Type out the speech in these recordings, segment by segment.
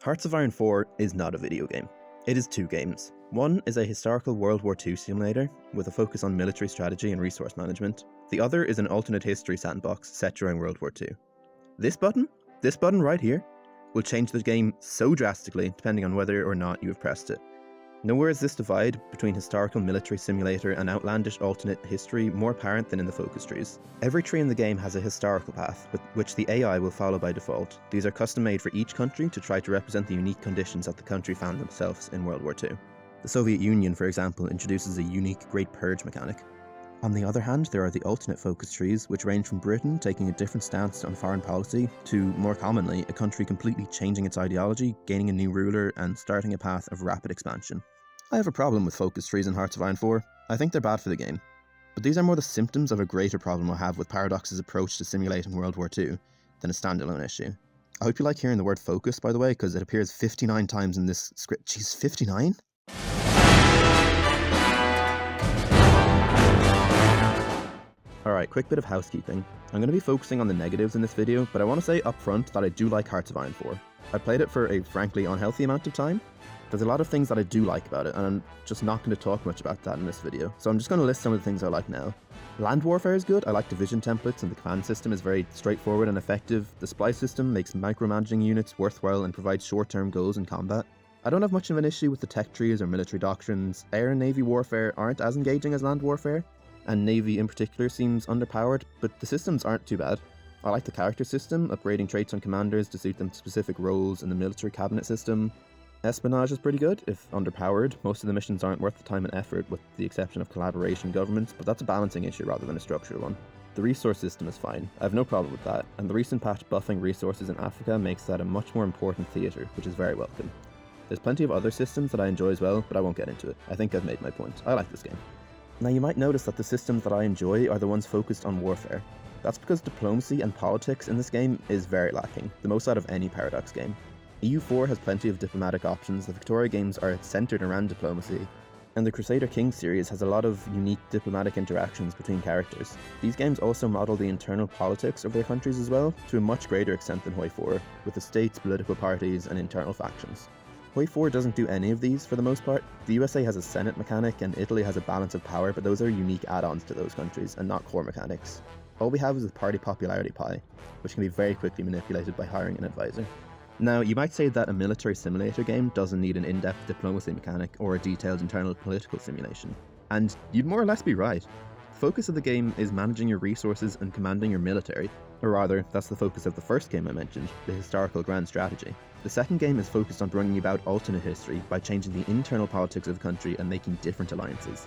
Hearts of Iron 4 is not a video game. It is two games. One is a historical World War II simulator with a focus on military strategy and resource management. The other is an alternate history sandbox set during World War II. This button right here, will change the game so drastically depending on whether or not you have pressed it. Nowhere is this divide between historical military simulator and outlandish alternate history more apparent than in the focus trees. Every tree in the game has a historical path, which the AI will follow by default. These are custom made for each country to try to represent the unique conditions that the country found themselves in World War II. The Soviet Union, for example, introduces a unique Great Purge mechanic. On the other hand, there are the alternate focus trees, which range from Britain taking a different stance on foreign policy, to, more commonly, a country completely changing its ideology, gaining a new ruler, and starting a path of rapid expansion. I have a problem with focus trees in Hearts of Iron 4. I think they're bad for the game. But these are more the symptoms of a greater problem I have with Paradox's approach to simulating World War II than a standalone issue. I hope you like hearing the word focus, by the way, because it appears 59 times in this script. Jeez, 59? Alright, quick bit of housekeeping. I'm going to be focusing on the negatives in this video, but I want to say up front that I do like Hearts of Iron 4. I played it for a frankly unhealthy amount of time. There's a lot of things that I do like about it, and I'm just not going to talk much about that in this video, so I'm just going to list some of the things I like now. Land warfare is good. I like division templates, and the command system is very straightforward and effective. The supply system makes micromanaging units worthwhile and provides short-term goals in combat. I don't have much of an issue with the tech trees or military doctrines. Air and navy warfare aren't as engaging as land warfare, and navy in particular seems underpowered, but the systems aren't too bad. I like the character system, upgrading traits on commanders to suit them to specific roles in the military cabinet system. Espionage is pretty good, if underpowered. Most of the missions aren't worth the time and effort, with the exception of collaboration governments, but that's a balancing issue rather than a structural one. The resource system is fine. I have no problem with that, and the recent patch buffing resources in Africa makes that a much more important theatre, which is very welcome. There's plenty of other systems that I enjoy as well, but I won't get into it. I think I've made my point. I like this game. Now you might notice that the systems that I enjoy are the ones focused on warfare. That's because diplomacy and politics in this game is very lacking, the most out of any Paradox game. EU4 has plenty of diplomatic options, the Victoria games are centered around diplomacy, and the Crusader Kings series has a lot of unique diplomatic interactions between characters. These games also model the internal politics of their countries as well, to a much greater extent than Hoi 4, with the states, political parties, and internal factions. Hoi 4 doesn't do any of these for the most part. The USA has a Senate mechanic and Italy has a balance of power, but those are unique add-ons to those countries and not core mechanics. All we have is a party popularity pie, which can be very quickly manipulated by hiring an advisor. Now, you might say that a military simulator game doesn't need an in-depth diplomacy mechanic or a detailed internal political simulation, and you'd more or less be right. The focus of the game is managing your resources and commanding your military, or rather, that's the focus of the first game I mentioned, the historical grand strategy. The second game is focused on bringing about alternate history by changing the internal politics of the country and making different alliances.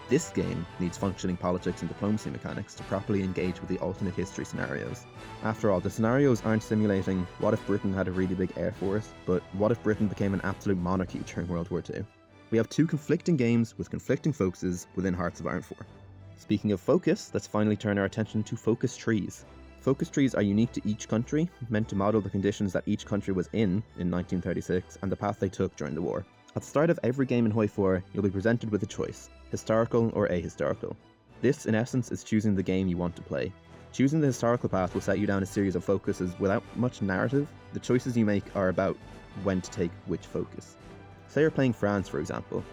This game needs functioning politics and diplomacy mechanics to properly engage with the alternate history scenarios. After all, the scenarios aren't simulating what if Britain had a really big air force, but what if Britain became an absolute monarchy during World War II. We have two conflicting games with conflicting focuses within Hearts of Iron 4. Speaking of focus, let's finally turn our attention to focus trees. Focus trees are unique to each country, meant to model the conditions that each country was in 1936 and the path they took during the war. At the start of every game in Hoi 4, you'll be presented with a choice, historical or ahistorical. This, in essence, is choosing the game you want to play. Choosing the historical path will set you down a series of focuses without much narrative. The choices you make are about when to take which focus. Say you're playing France, for example.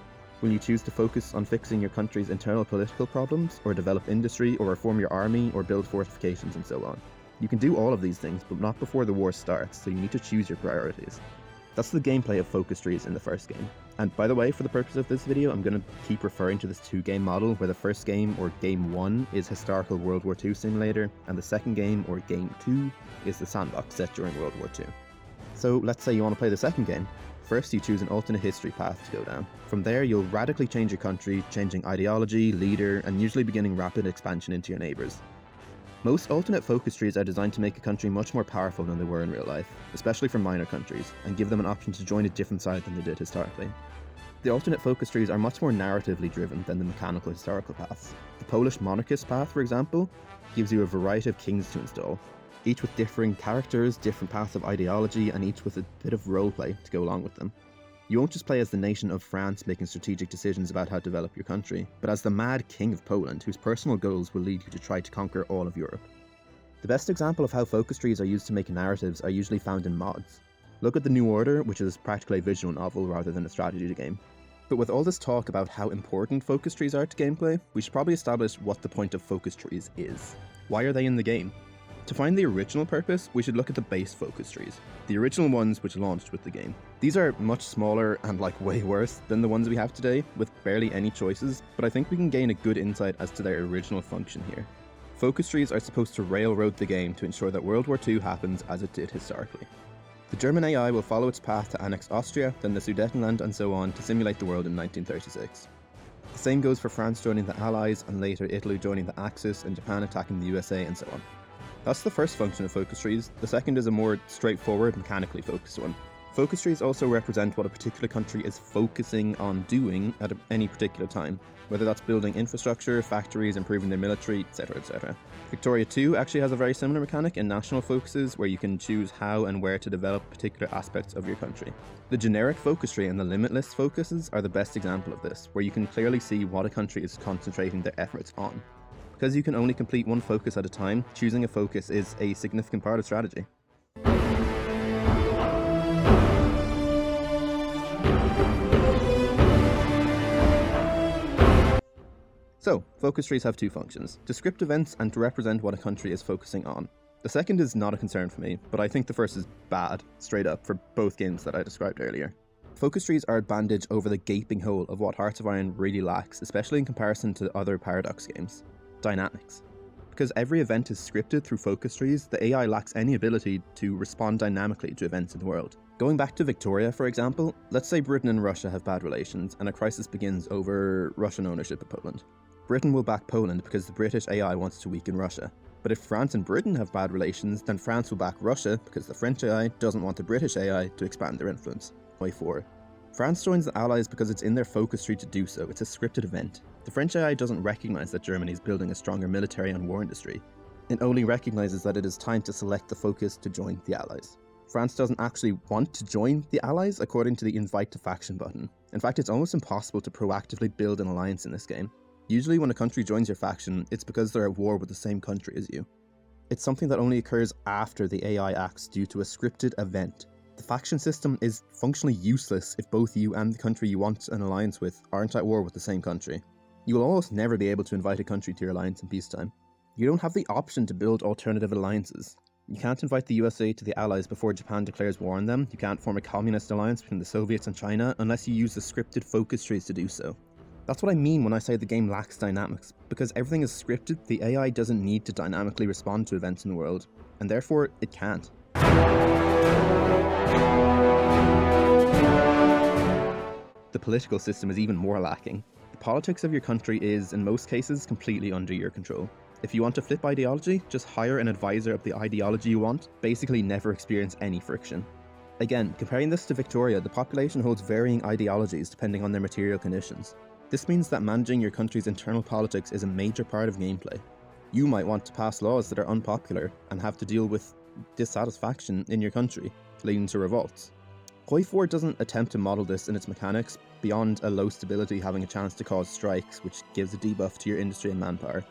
Will you choose to focus on fixing your country's internal political problems, or develop industry, or reform your army, or build fortifications, and so on? You can do all of these things, but not before the war starts, so you need to choose your priorities. That's the gameplay of focus trees in the first game. And by the way, for the purpose of this video, I'm going to keep referring to this two-game model, where the first game, or Game 1, is historical World War II simulator, and the second game, or Game 2, is the sandbox set during World War II. So let's say you want to play the second game. First, you choose an alternate history path to go down. From there, you'll radically change your country, changing ideology, leader, and usually beginning rapid expansion into your neighbours. Most alternate focus trees are designed to make a country much more powerful than they were in real life, especially for minor countries, and give them an option to join a different side than they did historically. The alternate focus trees are much more narratively driven than the mechanical historical paths. The Polish monarchist path, for example, gives you a variety of kings to install, each with differing characters, different paths of ideology, and each with a bit of roleplay to go along with them. You won't just play as the nation of France making strategic decisions about how to develop your country, but as the mad king of Poland whose personal goals will lead you to try to conquer all of Europe. The best example of how focus trees are used to make narratives are usually found in mods. Look at The New Order, which is practically a visual novel rather than a strategy game. But with all this talk about how important focus trees are to gameplay, we should probably establish what the point of focus trees is. Why are they in the game? To find the original purpose, we should look at the base focus trees, the original ones which launched with the game. These are much smaller and way worse than the ones we have today, with barely any choices, but I think we can gain a good insight as to their original function here. Focus trees are supposed to railroad the game to ensure that World War II happens as it did historically. The German AI will follow its path to annex Austria, then the Sudetenland and so on to simulate the world in 1936. The same goes for France joining the Allies and later Italy joining the Axis and Japan attacking the USA and so on. That's the first function of focus trees. The second is a more straightforward, mechanically focused one. Focus trees also represent what a particular country is focusing on doing at any particular time, whether that's building infrastructure, factories, improving their military, etc, etc. Victoria 2 actually has a very similar mechanic in national focuses where you can choose how and where to develop particular aspects of your country. The generic focus tree and the limitless focuses are the best example of this, where you can clearly see what a country is concentrating their efforts on. Because you can only complete one focus at a time, choosing a focus is a significant part of strategy. So, focus trees have two functions: to script events and to represent what a country is focusing on. The second is not a concern for me, but I think the first is bad, straight up, for both games that I described earlier. Focus trees are a bandage over the gaping hole of what Hearts of Iron really lacks, especially in comparison to other Paradox games: dynamics. Because every event is scripted through focus trees, the AI lacks any ability to respond dynamically to events in the world. Going back to Victoria, for example, let's say Britain and Russia have bad relations, and a crisis begins over Russian ownership of Poland. Britain will back Poland because the British AI wants to weaken Russia. But if France and Britain have bad relations, then France will back Russia because the French AI doesn't want the British AI to expand their influence. Y4. France joins the Allies because it's in their focus tree to do so. It's a scripted event. The French AI doesn't recognise that Germany is building a stronger military and war industry. It only recognises that it is time to select the focus to join the Allies. France doesn't actually want to join the Allies according to the invite to faction button. In fact, it's almost impossible to proactively build an alliance in this game. Usually when a country joins your faction, it's because they're at war with the same country as you. It's something that only occurs after the AI acts due to a scripted event. The faction system is functionally useless if both you and the country you want an alliance with aren't at war with the same country. You will almost never be able to invite a country to your alliance in peacetime. You don't have the option to build alternative alliances. You can't invite the USA to the Allies before Japan declares war on them. You can't form a communist alliance between the Soviets and China unless you use the scripted focus trees to do so. That's what I mean when I say the game lacks dynamics. Because everything is scripted, the AI doesn't need to dynamically respond to events in the world, and therefore it can't. The political system is even more lacking. The politics of your country is, in most cases, completely under your control. If you want to flip ideology, just hire an advisor of the ideology you want, basically never experience any friction. Again, comparing this to Victoria, the population holds varying ideologies depending on their material conditions. This means that managing your country's internal politics is a major part of gameplay. You might want to pass laws that are unpopular and have to deal with dissatisfaction in your country, leading to revolts. Hoi 4 doesn't attempt to model this in its mechanics beyond a low stability having a chance to cause strikes, which gives a debuff to your industry and manpower.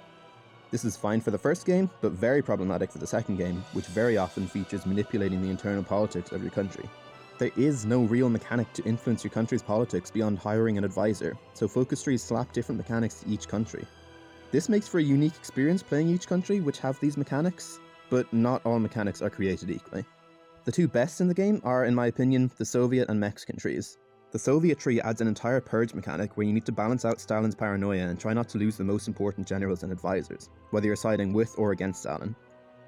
This is fine for the first game, but very problematic for the second game, which very often features manipulating the internal politics of your country. There is no real mechanic to influence your country's politics beyond hiring an advisor, so focus trees slap different mechanics to each country. This makes for a unique experience playing each country which have these mechanics, but not all mechanics are created equally. The two best in the game are, in my opinion, the Soviet and Mexican trees. The Soviet tree adds an entire purge mechanic where you need to balance out Stalin's paranoia and try not to lose the most important generals and advisors, whether you're siding with or against Stalin.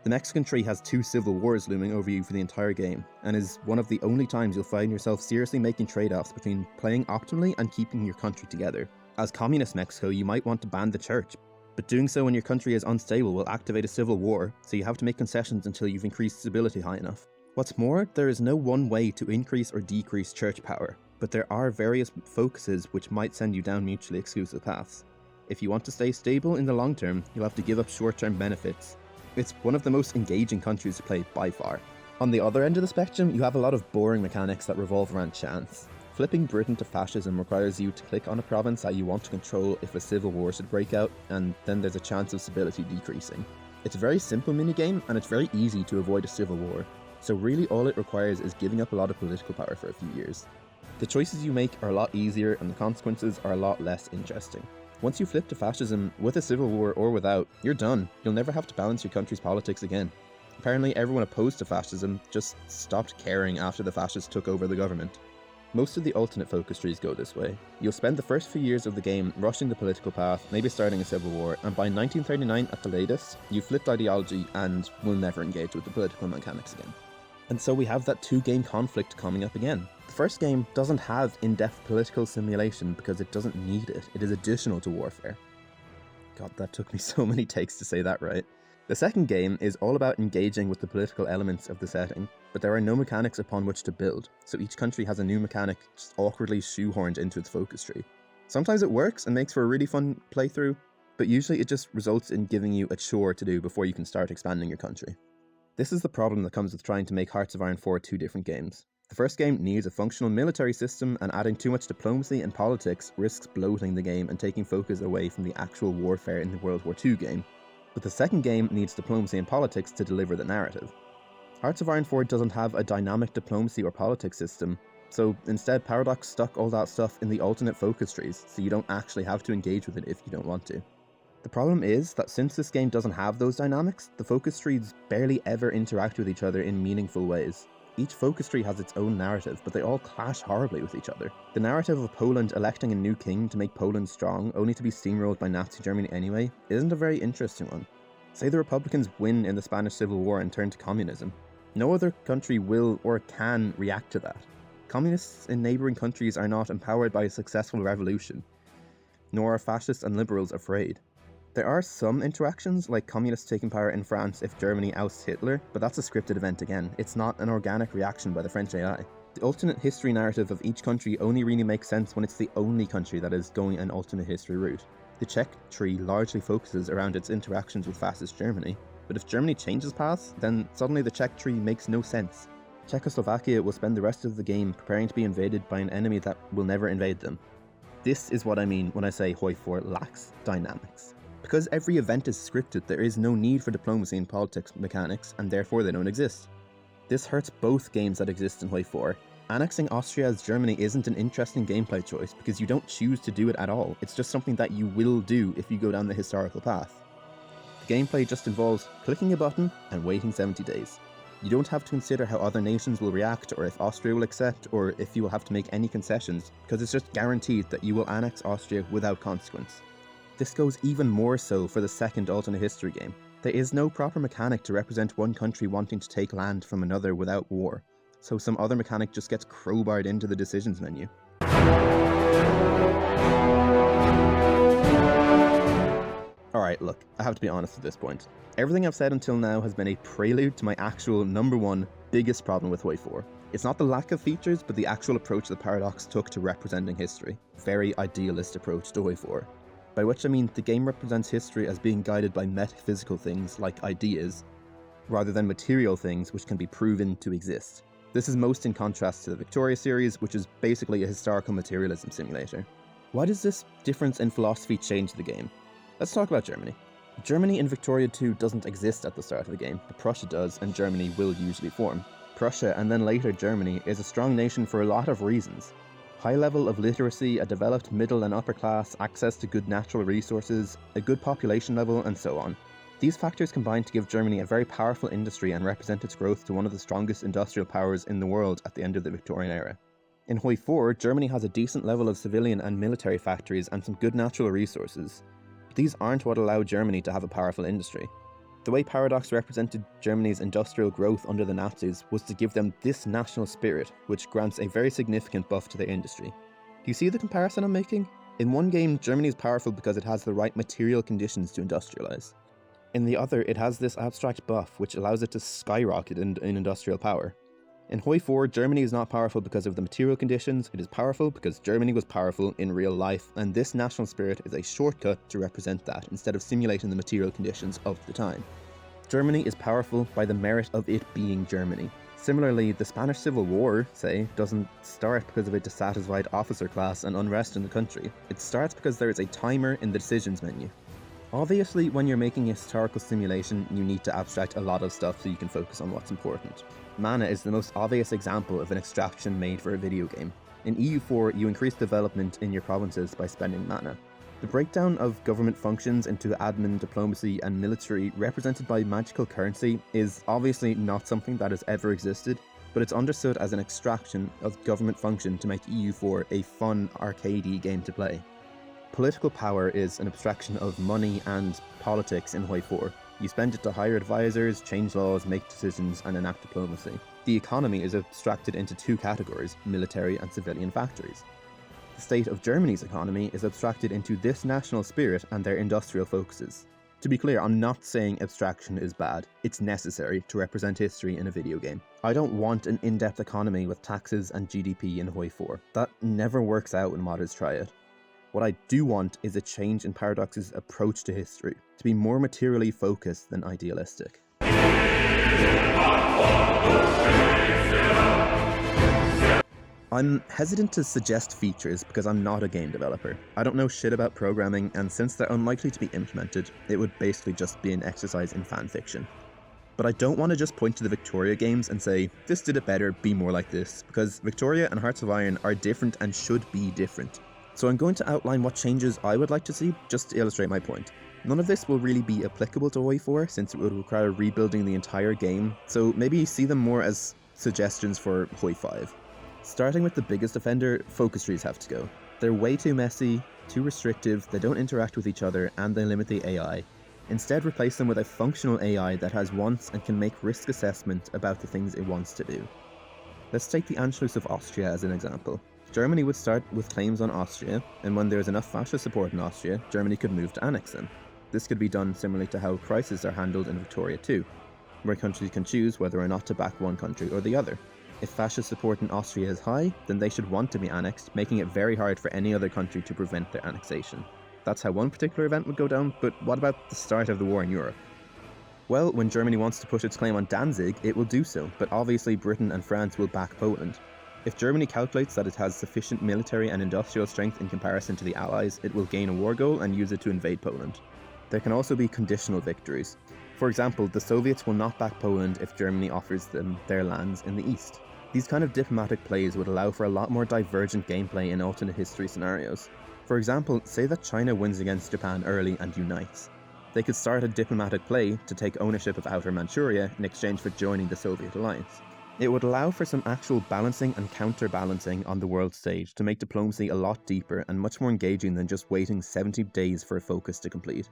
The Mexican tree has 2 civil wars looming over you for the entire game, and is one of the only times you'll find yourself seriously making trade-offs between playing optimally and keeping your country together. As communist Mexico, you might want to ban the church, but doing so when your country is unstable will activate a civil war, so you have to make concessions until you've increased stability high enough. What's more, there is no one way to increase or decrease church power, but there are various focuses which might send you down mutually exclusive paths. If you want to stay stable in the long term, you'll have to give up short-term benefits. It's one of the most engaging countries to play by far. On the other end of the spectrum, you have a lot of boring mechanics that revolve around chance. Flipping Britain to fascism requires you to click on a province that you want to control if a civil war should break out, and then there's a chance of stability decreasing. It's a very simple minigame, and it's very easy to avoid a civil war. So really all it requires is giving up a lot of political power for a few years. The choices you make are a lot easier and the consequences are a lot less interesting. Once you flip to fascism, with a civil war or without, you're done. You'll never have to balance your country's politics again. Apparently everyone opposed to fascism just stopped caring after the fascists took over the government. Most of the alternate focus trees go this way. You'll spend the first few years of the game rushing the political path, maybe starting a civil war, and by 1939 at the latest, you've flipped ideology and will never engage with the political mechanics again. And so we have that two-game conflict coming up again. The first game doesn't have in-depth political simulation because it doesn't need it. It is additional to warfare. God, that took me so many takes to say that right. The second game is all about engaging with the political elements of the setting, but there are no mechanics upon which to build, so each country has a new mechanic just awkwardly shoehorned into its focus tree. Sometimes it works and makes for a really fun playthrough, but usually it just results in giving you a chore to do before you can start expanding your country. This is the problem that comes with trying to make Hearts of Iron 4 two different games. The first game needs a functional military system, and adding too much diplomacy and politics risks bloating the game and taking focus away from the actual warfare in the World War II game. But the second game needs diplomacy and politics to deliver the narrative. Hearts of Iron 4 doesn't have a dynamic diplomacy or politics system, so instead Paradox stuck all that stuff in the alternate focus trees, so you don't actually have to engage with it if you don't want to. The problem is that since this game doesn't have those dynamics, the focus trees barely ever interact with each other in meaningful ways. Each focus tree has its own narrative, but they all clash horribly with each other. The narrative of Poland electing a new king to make Poland strong, only to be steamrolled by Nazi Germany anyway, isn't a very interesting one. Say the Republicans win in the Spanish Civil War and turn to communism. No other country will or can react to that. Communists in neighbouring countries are not empowered by a successful revolution, nor are fascists and liberals afraid. There are some interactions, like communists taking power in France if Germany ousts Hitler, but that's a scripted event again. It's not an organic reaction by the French AI. The alternate history narrative of each country only really makes sense when it's the only country that is going an alternate history route. The Czech tree largely focuses around its interactions with fascist Germany, but if Germany changes paths, then suddenly the Czech tree makes no sense. Czechoslovakia will spend the rest of the game preparing to be invaded by an enemy that will never invade them. This is what I mean when I say Hoi 4 lacks dynamics. Because every event is scripted, there is no need for diplomacy and politics mechanics, and therefore they don't exist. This hurts both games that exist in Hoi 4. Annexing Austria as Germany isn't an interesting gameplay choice because you don't choose to do it at all. It's just something that you will do if you go down the historical path. The gameplay just involves clicking a button and waiting 70 days. You don't have to consider how other nations will react, or if Austria will accept, or if you will have to make any concessions, because it's just guaranteed that you will annex Austria without consequence. This goes even more so for the second alternate history game. There is no proper mechanic to represent one country wanting to take land from another without war, so some other mechanic just gets crowbarred into the decisions menu. Alright, look, I have to be honest at this point. Everything I've said until now has been a prelude to my actual number one biggest problem with Hoi 4. It's not the lack of features, but the actual approach that Paradox took to representing history. Very idealist approach to Hoi 4. By which I mean the game represents history as being guided by metaphysical things like ideas, rather than material things which can be proven to exist. This is most in contrast to the Victoria series, which is basically a historical materialism simulator. Why does this difference in philosophy change the game? Let's talk about Germany. Germany in Victoria 2 doesn't exist at the start of the game, but Prussia does, and Germany will usually form. Prussia, and then later Germany, is a strong nation for a lot of reasons. High level of literacy, a developed middle and upper class, access to good natural resources, a good population level, and so on. These factors combine to give Germany a very powerful industry and represent its growth to one of the strongest industrial powers in the world at the end of the Victorian era. In Hoi 4, Germany has a decent level of civilian and military factories and some good natural resources. But these aren't what allow Germany to have a powerful industry. The way Paradox represented Germany's industrial growth under the Nazis was to give them this national spirit, which grants a very significant buff to their industry. Do you see the comparison I'm making? In one game, Germany is powerful because it has the right material conditions to industrialize. In the other, it has this abstract buff, which allows it to skyrocket in industrial power. In Hoi 4, Germany is not powerful because of the material conditions, it is powerful because Germany was powerful in real life, and this national spirit is a shortcut to represent that, instead of simulating the material conditions of the time. Germany is powerful by the merit of it being Germany. Similarly, the Spanish Civil War, say, doesn't start because of a dissatisfied officer class and unrest in the country. It starts because there is a timer in the decisions menu. Obviously, when you're making a historical simulation, you need to abstract a lot of stuff so you can focus on what's important. Mana is the most obvious example of an extraction made for a video game. In EU4, you increase development in your provinces by spending mana. The breakdown of government functions into admin, diplomacy, and military represented by magical currency is obviously not something that has ever existed, but it's understood as an extraction of government function to make EU4 a fun, arcadey game to play. Political power is an abstraction of money and politics in Hoi 4. You spend it to hire advisors, change laws, make decisions, and enact diplomacy. The economy is abstracted into two categories, military and civilian factories. The state of Germany's economy is abstracted into this national spirit and their industrial focuses. To be clear, I'm not saying abstraction is bad. It's necessary to represent history in a video game. I don't want an in-depth economy with taxes and GDP in Hoi 4. That never works out when modders try it. What I do want is a change in Paradox's approach to history, to be more materially focused than idealistic. I'm hesitant to suggest features because I'm not a game developer. I don't know shit about programming, and since they're unlikely to be implemented, it would basically just be an exercise in fanfiction. But I don't want to just point to the Victoria games and say, this did it better, be more like this, because Victoria and Hearts of Iron are different and should be different. So I'm going to outline what changes I would like to see, just to illustrate my point. None of this will really be applicable to Hoi 4, since it would require rebuilding the entire game, so maybe see them more as suggestions for Hoi 5. Starting with the biggest offender, focus trees have to go. They're way too messy, too restrictive, they don't interact with each other, and they limit the AI. Instead, replace them with a functional AI that has wants and can make risk assessment about the things it wants to do. Let's take the Anschluss of Austria as an example. Germany would start with claims on Austria, and when there's enough fascist support in Austria, Germany could move to annex them. This could be done similarly to how crises are handled in Victoria too, where countries can choose whether or not to back one country or the other. If fascist support in Austria is high, then they should want to be annexed, making it very hard for any other country to prevent their annexation. That's how one particular event would go down, but what about the start of the war in Europe? Well, when Germany wants to push its claim on Danzig, it will do so, but obviously Britain and France will back Poland. If Germany calculates that it has sufficient military and industrial strength in comparison to the Allies, it will gain a war goal and use it to invade Poland. There can also be conditional victories. For example, the Soviets will not back Poland if Germany offers them their lands in the east. These kind of diplomatic plays would allow for a lot more divergent gameplay in alternate history scenarios. For example, say that China wins against Japan early and unites. They could start a diplomatic play to take ownership of Outer Manchuria in exchange for joining the Soviet alliance. It would allow for some actual balancing and counterbalancing on the world stage to make diplomacy a lot deeper and much more engaging than just waiting 70 days for a focus to complete.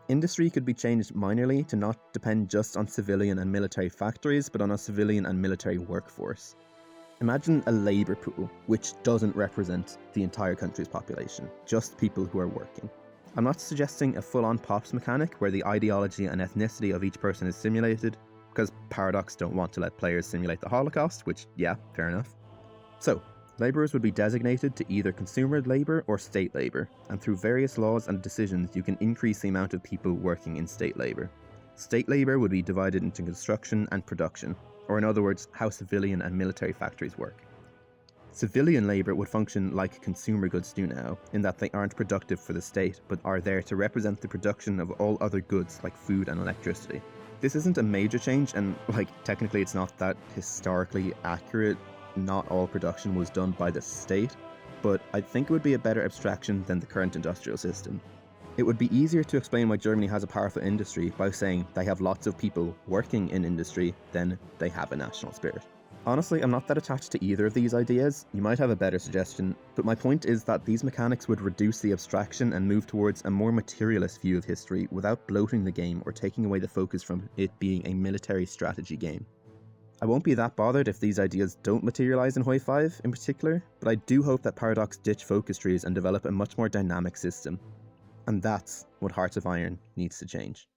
Industry could be changed minorly to not depend just on civilian and military factories, but on a civilian and military workforce. Imagine a labour pool, which doesn't represent the entire country's population, just people who are working. I'm not suggesting a full-on POPs mechanic where the ideology and ethnicity of each person is simulated, because Paradox don't want to let players simulate the Holocaust, which, yeah, fair enough. So, labourers would be designated to either consumer labour or state labour, and through various laws and decisions you can increase the amount of people working in state labour. State labour would be divided into construction and production, or in other words, how civilian and military factories work. Civilian labour would function like consumer goods do now, in that they aren't productive for the state, but are there to represent the production of all other goods like food and electricity. This isn't a major change, and technically it's not that historically accurate. Not all production was done by the state, but I think it would be a better abstraction than the current industrial system. It would be easier to explain why Germany has a powerful industry by saying they have lots of people working in industry than they have a national spirit. Honestly, I'm not that attached to either of these ideas. You might have a better suggestion, but my point is that these mechanics would reduce the abstraction and move towards a more materialist view of history without bloating the game or taking away the focus from it being a military strategy game. I won't be that bothered if these ideas don't materialize in Hoi 5 in particular, but I do hope that Paradox ditch focus trees and develop a much more dynamic system. And that's what Hearts of Iron needs to change.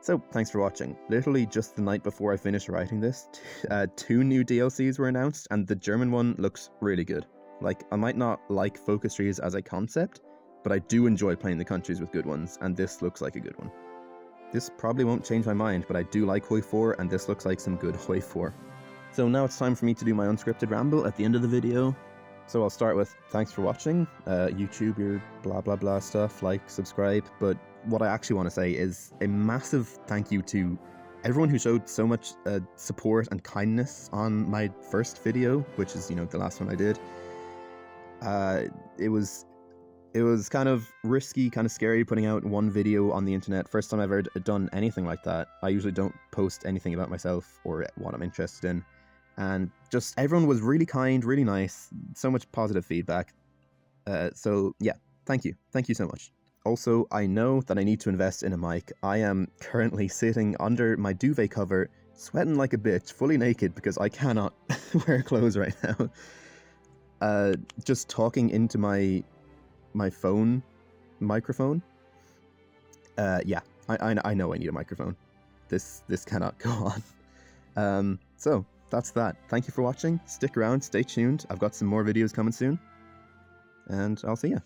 So, thanks for watching. Literally just the night before I finished writing this, 2 new DLCs were announced, and the German one looks really good. I might not like focus trees as a concept, but I do enjoy playing the countries with good ones, and this looks like a good one. This probably won't change my mind, but I do like Hoi 4, and this looks like some good Hoi 4. So now it's time for me to do my unscripted ramble at the end of the video. So I'll start with thanks for watching. YouTube, your blah blah blah stuff, like, subscribe, but what I actually want to say is a massive thank you to everyone who showed so much support and kindness on my first video, which is, the last one I did. It was kind of risky, kind of scary putting out one video on the internet. First time I've ever done anything like that. I usually don't post anything about myself or what I'm interested in. And just everyone was really kind, really nice, so much positive feedback. So yeah, thank you. Thank you so much. Also, I know that I need to invest in a mic. I am currently sitting under my duvet cover, sweating like a bitch, fully naked because I cannot wear clothes right now. Just talking into my phone microphone. Yeah, I know I need a microphone. This cannot go on. So that's that. Thank you for watching. Stick around, stay tuned. I've got some more videos coming soon. And I'll see ya.